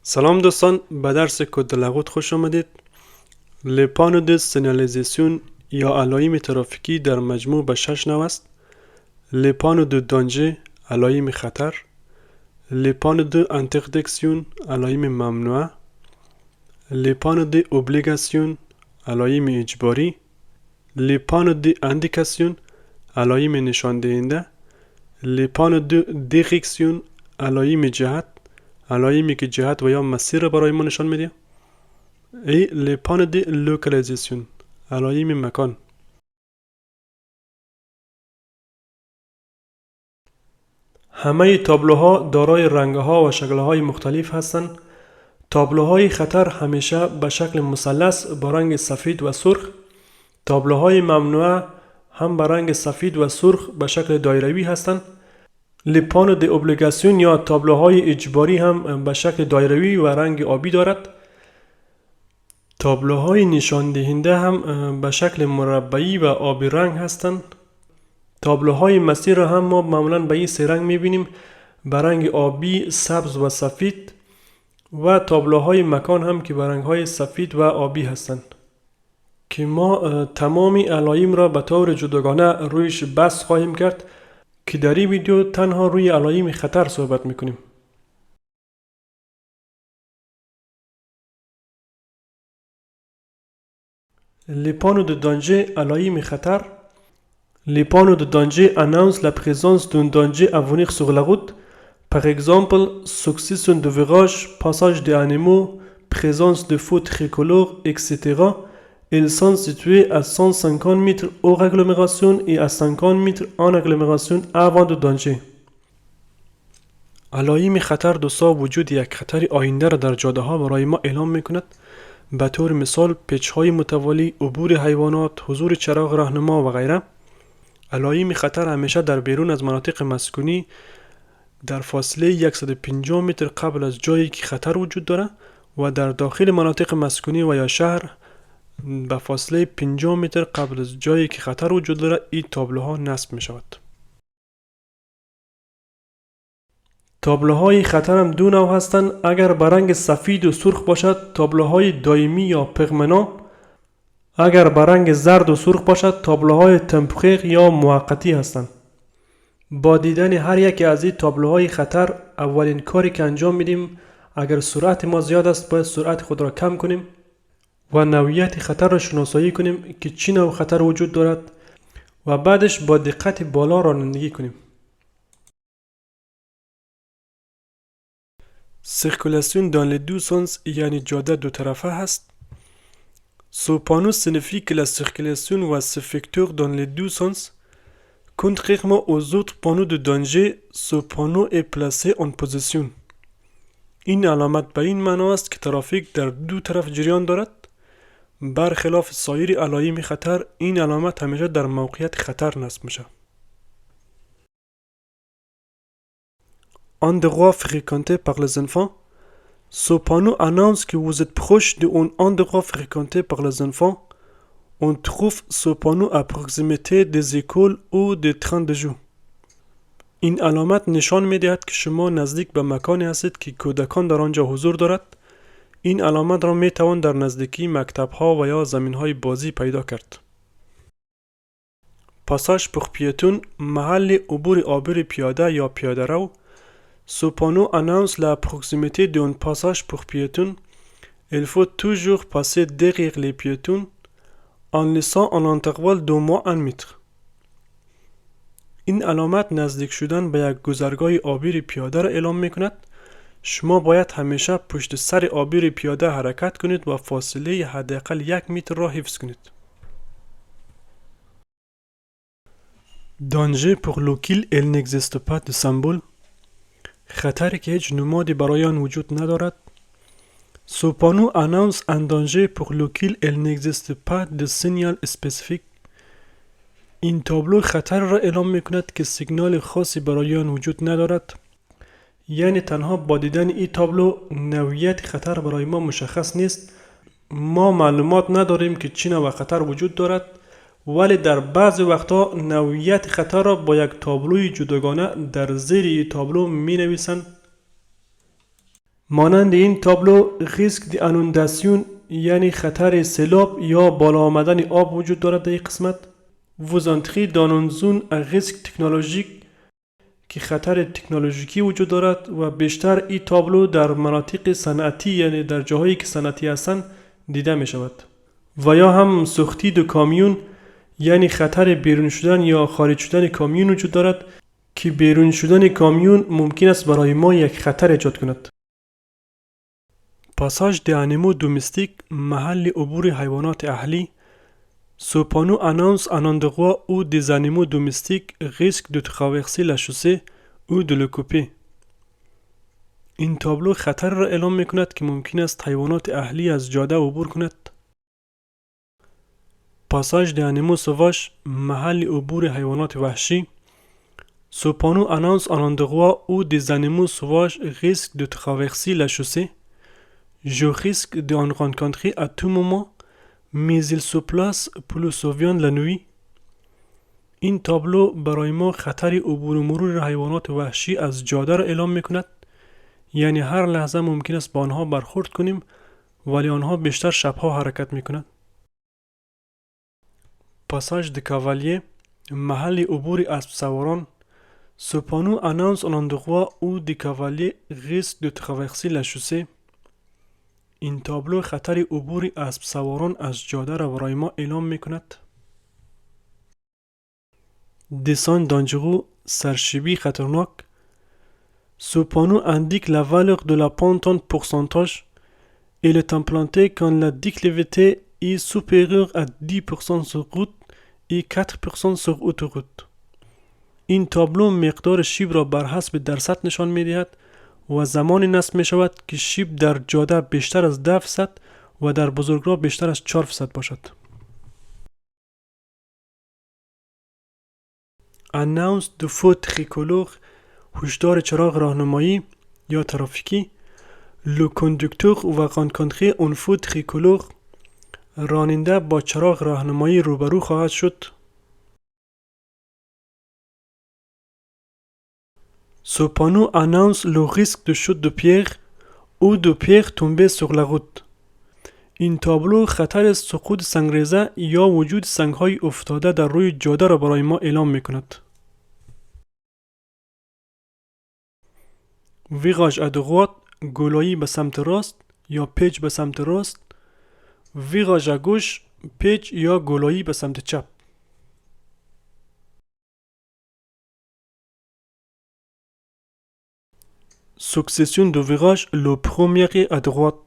سلام دوستان، به درس کد لغات خوش آمدید. لپانو د سینالیزیسیون یا علائم ترافیکی در مجموع به 6 نوع است. لپانو د دانجه، علائم خطر. لپانو د انتردکسیون، علائم ممنوعه. لپانو د اوبلیگاسیون، علائم اجباری. لپانو د اندیکاسیون، علائم نشان دهنده. لپانو د دیرکسیون، علائم جهت، علائمی که جهت و یا مسیر را برای ما نشان میده. ای لپان دی لوکالیزیشن، علائم مکان. همه تابلوها دارای رنگها و شکلهای مختلف هستند. تابلوهای خطر همیشه به شکل مثلث با رنگ سفید و سرخ. تابلوهای ممنوعه هم به رنگ سفید و سرخ به شکل دایروی هستند. لپانو د اوبلیگاسیون یا تابلوهای اجباری هم به شکل دایروی و رنگ آبی دارد. تابلوهای نشان دهنده هم به شکل مربعی و آبی رنگ هستند. تابلوهای مسیر هم ما معمولا به این سه رنگ میبینیم، به رنگ آبی، سبز و سفید. و تابلوهای مکان هم که به رنگهای سفید و آبی هستند که ما تمامی علائم را به طور جداگانه رویش بحث خواهیم کرد که در این ویدیو تنها روی علائم خطر صحبت میکنیم. Les panneaux de danger, علائم خطر. Les panneaux de danger annoncent la présence d'un danger à venir sur la route. Par exemple, succession de virages, passage des animaux, présence de feux tricolores, etc. Ils sont situés à 150 mètres hors agglomération et à 50 mètres en agglomération avant de danger. علائم خطر دوستا وجود یک خطر آینده را در جاده ها برای ما اعلام میکند. به طور مثال پیچ های متوالی، عبور حیوانات، حضور چراغ راهنما و غیره. علائم خطر همیشه در بیرون از مناطق مسکونی در فاصله 150 متر قبل از جایی که خطر وجود داره و در داخل مناطق مسکونی و یا شهر به فاصله 50 متر قبل از جایی که خطر وجود داره این تابلوها نصب می شود. تابلوهای خطر هم دو نوع هستند. اگر به رنگ سفید و سرخ باشد تابلوهای دائمی یا پرمنان. اگر به رنگ زرد و سرخ باشد تابلوهای تمپوریر یا موقتی هستند. با دیدن هر یک از این تابلوهای خطر اولین کاری که انجام میدیم، اگر سرعت ما زیاد است باید سرعت خود را کم کنیم و نوعیت خطر را شناسایی کنیم که چه نوع خطر وجود دارد و بعدش با دقت بالا رانندگی کنیم. Circulation dans les deux sens یعنی جاده دو طرفه هست. Ce panneau signifie que la circulation va s'effectuer dans les deux sens. Contrairement aux autres panneaux de danger, ce panneau est placé en position. این علامت به این معنا است که ترافیک در دو طرف جریان دارد. برخلاف سایر علائم خطر این علامت همیشه در موقعیت خطر نصب میشه. Endroit fréquenté par les enfants. Ce panneau annonce que vous êtes proche d'un endroit fréquenté par les enfants. On trouve ce panneau à proximité des écoles ou des trains de jeu. این علامت نشان میدهد که شما نزدیک به مکانی هستید که کودکان در آنجا حضور دارد. این علامت را میتوان در نزدیکی مکتب ها و یا زمین های بازی پیدا کرد. پاساژ pour piétons، محل عبور عابر پیاده یا پیاده رو. Ce panneau annonce la proximité d'un passage pour piétons. Il faut toujours passer derrière les piétons en laissant un intervalle d'au moins 1 mètre. این علامت نزدیک شدن به یک گذرگاه عابر پیاده را اعلام میکند. شما باید همیشه پشت سر عابر پیاده حرکت کنید و فاصله حداقل 1 متر را حفظ کنید. Danger pour lequel il n'existe pas de symbole. خطری که هیچ نمادی برای آن وجود ندارد. Ce panneau annonce un danger pour lequel il n'existe pas de signal spécifique. این تابلو خطر را اعلام میکند که سیگنال خاصی برای آن وجود ندارد. یعنی تنها با دیدن این تابلو نوعیت خطر برای ما مشخص نیست. ما معلومات نداریم که چه نوع خطر وجود دارد، ولی در بعضی وقتا نوعیت خطر را با یک تابلوی جداگانه در زیر این تابلو می نویسند. مانند این تابلو ریسک دی انونداسیون یعنی خطر سیلاب یا بالا آمدن آب وجود دارد در این قسمت. vous entrez dans une zone à risque technologique که خطر تکنولوژیکی وجود دارد و بیشتر این تابلو در مناطق صنعتی یعنی در جاهایی که صنعتی هستند دیده می شود. و یا هم سوختی دو کامیون یعنی خطر بیرون شدن یا خارج شدن کامیون وجود دارد که بیرون شدن کامیون ممکن است برای ما یک خطر ایجاد کند. پاساژ دی انیمو دومستیک محل عبور حیوانات اهلی. Ce panneau annonce un endroit où des animaux domestiques risquent de traverser la chaussée ou de le couper. این تابلو خطر را اعلام می کند که ممکن است حیوانات اهلی از جاده عبور کند. پاساژ دی انیمو سوواژ محل عبور حیوانات وحشی. Ce panneau annonce un endroit où des animaux sauvages risquent de traverser la chaussée. Je risque d'en rencontrer à tout moment, mais il se place plus souvent la nuit. این تابلو برای ما خطر عبور و مرور حیوانات وحشی از جاده را اعلام میکند. یعنی هر لحظه ممکن است با آنها برخورد کنیم ولی آنها بیشتر شبها حرکت میکنند. پاساژ د کاوالیه محل عبور اسب سواران. Ce panneau annonce un endroit où des cavaliers risquent de traverser la chaussée. این تابلو خطر عبور اسب سواران از جاده را برای ما اعلام میکند. Descente dangereux سرشیبی خطرناک. Ce panneau indique la valeur de la pente en pourcentage. Il est implanté quand la déclivité est supérieure à 10% sur route et 4% sur autoroute. این تابلو مقدار شیب را بر حسب درصد نشان می‌دهد و زمانی نصب می‌شود که شیب در جاده بیشتر از 10% و در بزرگراه بیشتر از 4% باشد. Annonce de feu tricolore هشدار چراغ راهنمایی یا ترافیکی. Le conducteur va rencontrer un feu tricolore. راننده با چراغ راهنمایی روبرو خواهد شد. Ce panneau annonce le risque de chute de pierre ou de pierre tombée sur la route. این تابلو خطر سقوط سنگریزه یا وجود سنگ‌های افتاده در روی جاده را برای ما اعلام می‌کند. Virage à droite گلایی به سمت راست یا پیچ به سمت راست. Virage à gauche پیچ یا گلایی به سمت چپ. Succession de virages, le premier est à droite.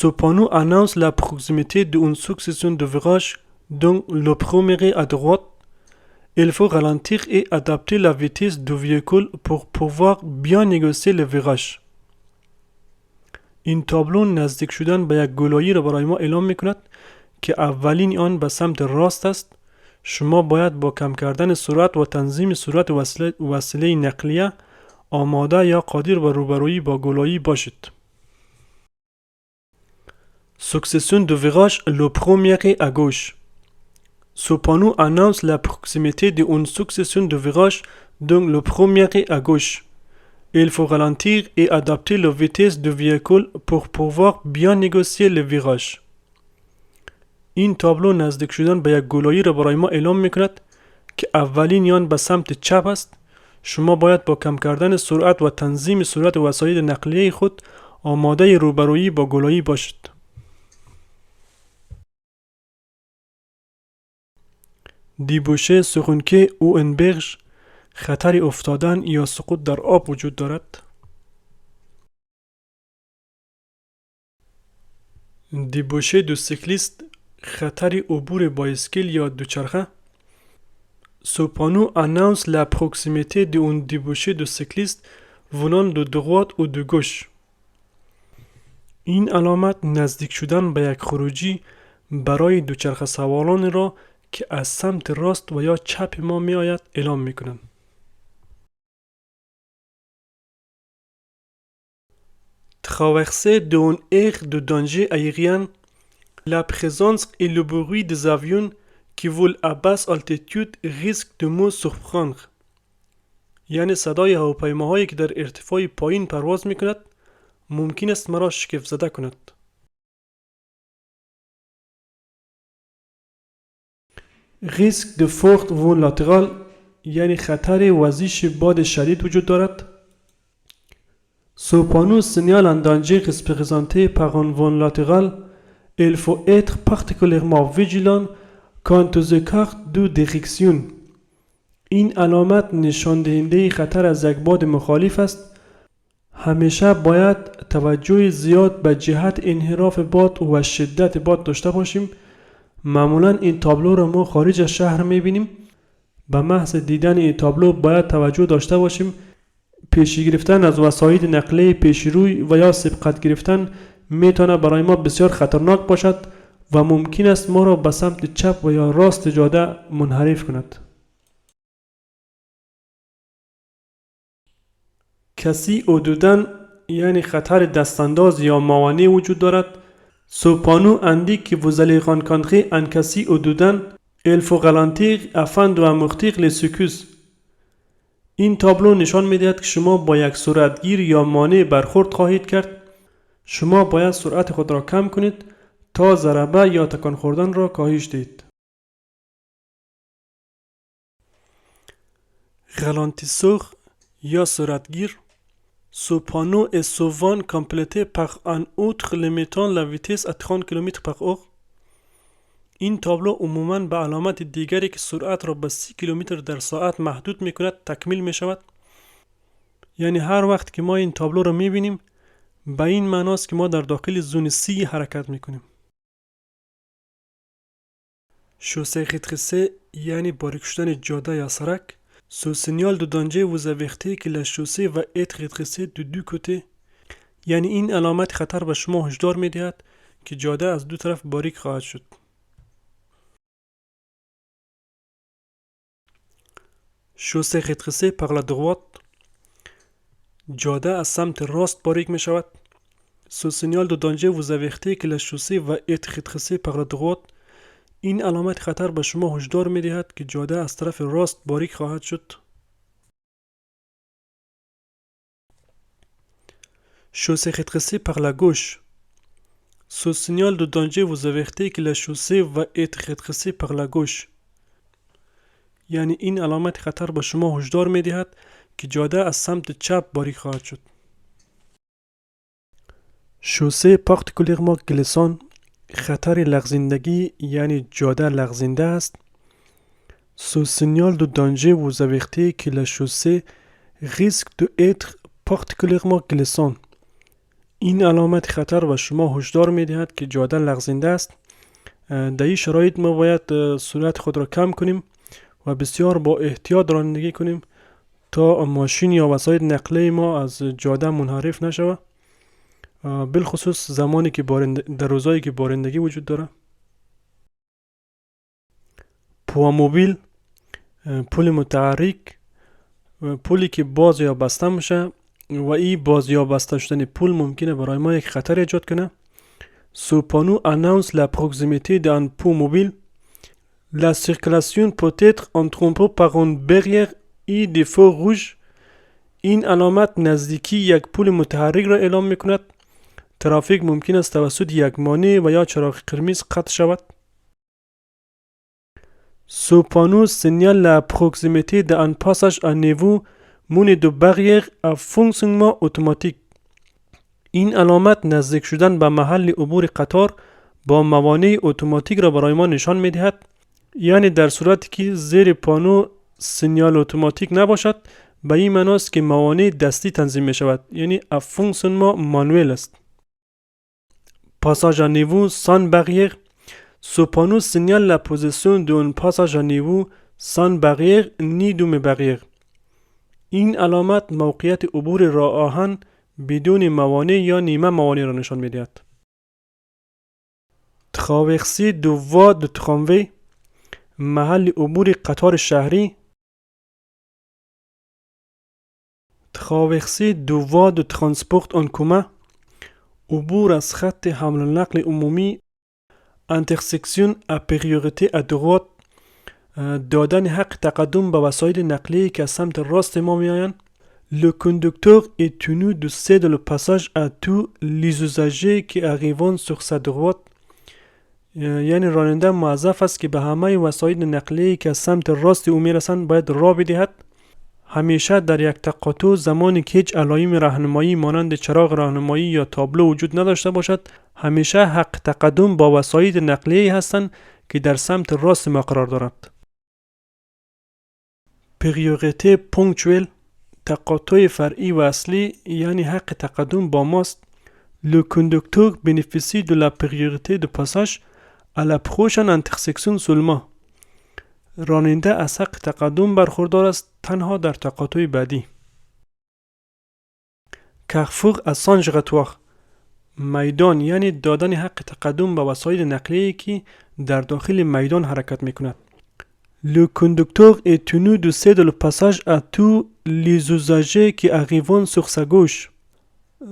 Ce panneau annonce la proximité d'une succession de virages, dont le premier est à droite. Il faut ralentir et adapter la vitesse du véhicule pour pouvoir bien négocier les virages. این تابلو نزدیک شدن به یک گلایی را برای ما اعلام می‌کند که اولین آن به سمت راست است. شما باید با کم کردن سرعت و تنظیم سرعت وسیله نقلیه آماده یا قادر به روبرویی با گلایی باشید. Succession de virages, le premier est à gauche. Ce panneau annonce la proximité d'une succession de virages, dont le premier est à gauche. Il faut ralentir et adapter la vitesse du véhicule pour pouvoir bien négocier les virages. این تابلو نزدیک شدن به یک گلایی را برای ما اعلام می‌کند که اولین آن به سمت چپ است. شما باید با کم کردن سرعت و تنظیم سرعت وسایل نقلیه خود آماده روبرویی با گلایی باشید. دیبوشه سخونکه او انبرج خطر افتادن یا سقوط در آب وجود دارد. دیبوشه دو سیکلیست خطر عبور بایسکل یا دوچرخه. Ce panneau annonce la proximité d'un débouché de cyclistes venant de droite ou de gauche. این علامت نزدیک شدن به یک خروجی برای دوچرخه سواران را که از سمت راست و یا چپ ما می آید اعلام می کنند. Traverser d'un aire de danger aérien. La présence et le bruit des avions qui volent à basse altitude risquent de nous surprendre. یعنی صدای هواپیماهایی که در ارتفاع پایین پرواز میکند ممکن است مرا شگفت زده کند. ریسک د فورت وون لاترال یعنی خطر وزش باد شدید وجود دارد. Cependant, signale un danger représenté par un vent latéral, il faut être particulièrement vigilant quant aux écarts de direction. این علامت نشان دهنده خطر از یک باد مخالف است. همیشه باید توجه زیاد به جهت انحراف باد و شدت باد داشته باشیم. معمولا این تابلو را ما خارج از شهر میبینیم. به محض دیدن این تابلو باید توجه داشته باشیم. پیشی گرفتن از وسایل نقلیه پیشروی و یا سبقت گرفتن میتونه برای ما بسیار خطرناک باشد و ممکن است ما را به سمت چپ و یا راست جاده منحرف کند. کسی حدوداً یعنی خطر دستانداز یا موانع وجود دارد. Cependant indique que vous allez rencontrer un casi حدوداً il faut ralentir afin de amortir les secousses. این تابلو نشان میدهد که شما با یک سرعتگیر یا مانع برخورد خواهید کرد. شما باید سرعت خود را کم کنید تا ضربه یا تکان خوردن را کاهش دهید. Ralentisseur یا سرعتگیر. Ce panneau est souvent complété par un autre limitant la vitesse à 30 km/h. این تابلو عموماً به علامت دیگری که سرعت را به 30 کیلومتر در ساعت محدود می کند تکمیل می شود. یعنی هر وقت که ما این تابلو را می بینیم به این معناست که ما در داخل زون سی حرکت می کنیم. شوسه rétrécée یعنی باریک شدن جاده یا سرک. Ce signal de danger vous avertit que la chaussée va être rétrécée de deux côtés. یعنی این علامت خطر به شما هشدار می دهد که جاده از دو طرف باریک خواهد شد. Chaussée rétrécée par la droite. جاده از سمت راست باریک می شود. Ce signal de danger vous avertit que la chaussée va être rétrécée par la droite. این علامت خطر به شما هشدار می دهد که جاده از طرف راست باریک خواهد شد. Chaussée rétrécée par la gauche. Ce signal de danger vous avertit que la chaussée va être rétrécée par la gauche. یعنی این علامت خطر به شما هشدار می دهد که جاده از سمت چپ باریک خواهد شد. Chaussée particulièrement glissante. خطر لغزندگی یعنی جاده لغزنده است. Ce signal de danger vous avertit que la chaussée risque d'être particulièrement glissante. این علامت خطر به شما هشدار می دهد که جاده لغزنده است. در این شرایط ما باید سرعت خود را کم کنیم و بسیار با احتیاط رانندگی کنیم تا ماشین یا وسایل نقلیه ما از جاده منحرف نشود. بالخصوص زمانی که در روزایی که بارندگی وجود داره. پواموبیل پول متحرک پولی که باز یا بسته میشه و این باز یا بسته شدن پول ممکنه برای ما یک خطر ایجاد کنه. Ce panneau annonce la proximité d'un pont mobile. La circulation peut être interrompue par une barrière et des feux rouges. این علامت نزدیکی یک پول متحرک را اعلام میکند. ترافیک ممکن است توسط یک مانع و یا چراغ قرمز قطع شود. Ce panneau signale la proximité d'un passage à niveau muni de barrières à fonctionnement automatique. این علامت نزدیک شدن به محل عبور قطار با موانع اتوماتیک را برای ما نشان می‌دهد. یعنی در صورتی که زیر پانو سیگنال اتوماتیک نباشد به این معنی است که موانع دستی تنظیم می شود. یعنی à fonctionnement manuel است. Passage à niveau sans barrière. Ce panneau signale la position d'un passage à niveau sans barrière ni de barrière. این علامت موقعیت عبور راه آهن بدون موانع یا نیمه موانع را نشان می‌دهد. Traversée de voie de tramway. محل عبور قطار شهری. Traversée de voie de transport en commun. عبور از خط حمل و نقل عمومی. Intersection à priorité à droite. دادن حق تقدم به وسایل نقلیه که از سمت راست ما میآیند. Le conducteur est tenu de céder le passage à tous les usagers qui arrivent sur sa droite. یعنی راننده موظف است که به همه وسایل نقلیه‌ای که از سمت راست او میرسند باید راه بدهد. همیشه در یک تقاطع زمانی که هیچ علائم راهنمایی مانند چراغ راهنمایی یا تابلو وجود نداشته باشد، همیشه حق تقدم با وسایل نقلیه‌ای هستند که در سمت راست ما قرار دارد. priorité ponctuelle، تقاطع فرعی و اصلی یعنی حق تقدم با ماست. Le conducteur bénéficie de la priorité de passage à la prochaine intersection seulement. راننده از حق تقدم برخوردار است تنها در تقاطع بعدی. carrefour à sens giratoire، میدان یعنی دادن حق تقدم به وسایل نقلیه‌ای که در داخل میدان حرکت میکند. Le conducteur est tenu de céder le passage à tous les usagers qui arrivent sur sa gauche.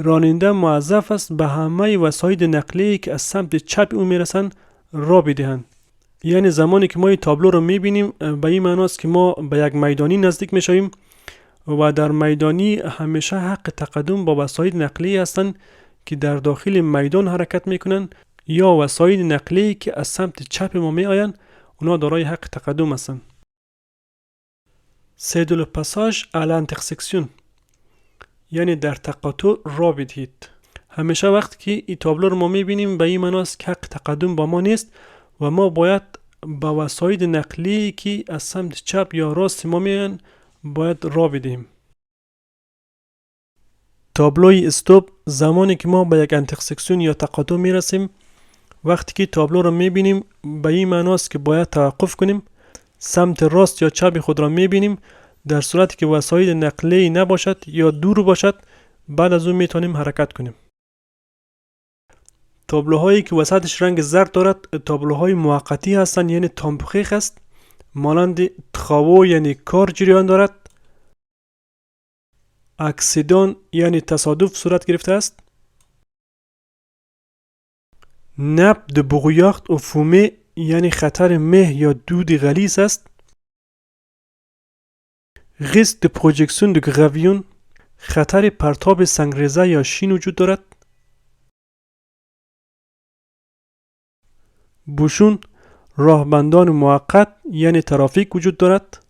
راننده موظف است به همه وسایل نقلیه‌ای که از سمت چپ او میرسند راه بدهند. یعنی زمانی که ما این تابلو رو میبینیم به این معنی است که ما به یک میدانی نزدیک میشویم و در میدانی همیشه حق تقدم با وسایل نقلیه هستند که در داخل میدان حرکت میکنند یا وسایل نقلیه که از سمت چپ ما می آیند اونا دارای حق تقدم هستند. céder le passage à l'intersection یعنی در تقاطع راه بدهید. همیشه وقتی که این تابلو رو ما میبینیم به این معنی است که حق تقدم با ما نیست و ما باید با وسایل نقلیه که از سمت چپ یا راست ما میان باید راه بدهیم. تابلوی استوب زمانی که ما به یک انترسکسیون یا تقاطع میرسیم، وقتی که تابلو رو میبینیم به این معنی است که باید توقف کنیم، سمت راست یا چپ خود را میبینیم. در صورتی که وسایل نقلیه نباشد یا دور باشد بعد از اون میتونیم حرکت کنیم. تابلوهایی که وسطش رنگ زرد دارد تابلوهای موقتی هستند یعنی تامپخیخ است، مانند تخاو یعنی کار جریان دارد. اکسیدان یعنی تصادف صورت گرفته است. نپ د برویارد و فومه یعنی خطر مه یا دود غلیظ است. risque de projection de gravillon خطر پرتاب سنگریزه یا شین وجود دارد. بوشون راهبندان موقت یعنی ترافیک وجود دارد.